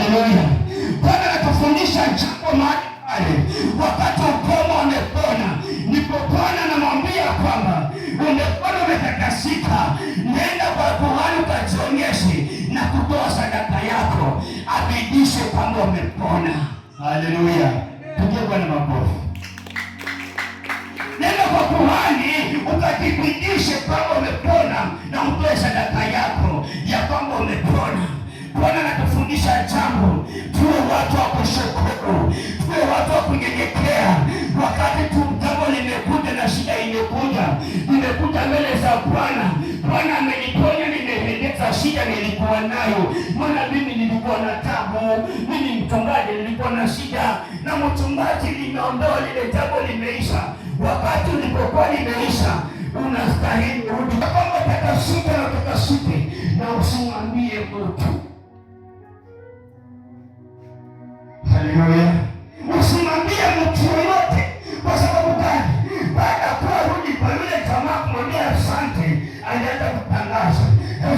Haleluya. Bwana anatufundisha jambo mahali pale, wakati ukoma umepona, ndipo Bwana anamwambia kwamba umepona, umetakasika, nenda kwa kuhani ukajionyeshe na kutoa sadaka yako, abidishe kwamba umepona. Haleluya. Tugie Bwana makofi. Nenda kwa kuhani ukajibidishe kwamba umepona na utoe sadaka yako ya kwamba umepona. Bwana anatufundisha jambo, tuwe watu wa kushukuru, tuwe watu wa kunyenyekea. Wakati tu jambo limekuja na shida imekuja mbele za Bwana, Bwana ameniponya, nimeeleza shida nilikuwa nayo. Maana mimi nilikuwa na tabu, mimi mchungaji nilikuwa na shida, na mchungaji limeondoa lile jambo, limeisha. Wakati ulipokuwa limeisha, unastahili urudi kama utakasika na utakasike, na usimwambie mtu. Haleluya. Usimwambie mtu yoyote. Kwa sababu gani? Baada ya kurudi kwa yule jamaa kumwambia asante, alianza kutangaza,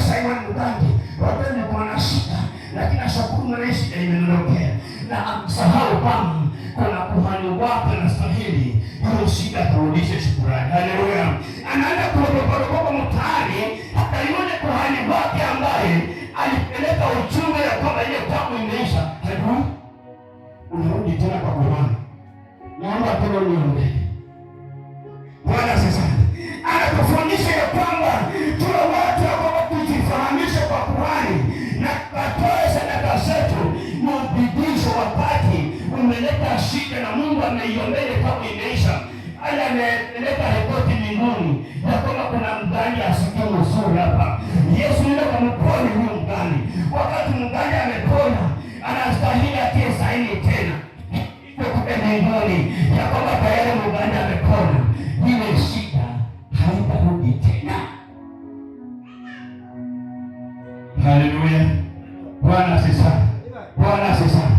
Simon Mugangi, watu ni kwa shida, lakini ashukuru na shida imenondokea, na amsahau kwamba kuna kuhani wake anastahili hiyo shida kurudisha shukrani. Haleluya. Anaanza kuropoka mtaani, hata yule kuhani wake ambaye alipeleka ujumbe ya kwamba ile tabu imeisha, haleluya, unarudi tena kwa kuhani. Naomba tena niombe. Bwana sasa anatufundisha ya kwamba tuwe watu ambao tujifahamishe kwa kuhani na katoe sadaka zetu na ubidisho wakati umeleta shida na Mungu ameiombele kama imeisha. Ala ameleta ripoti mbinguni ya kwamba kuna mgani asikie mzuri hapa. Yesu yule kamponya huyo mgani. Wakati mgani amepona, anastahili atie saini tena kwa mbinguni ya kwamba tayari mgani amepona. Ile shida haitarudi tena. Haleluya. Bwana sasa. Bwana sasa.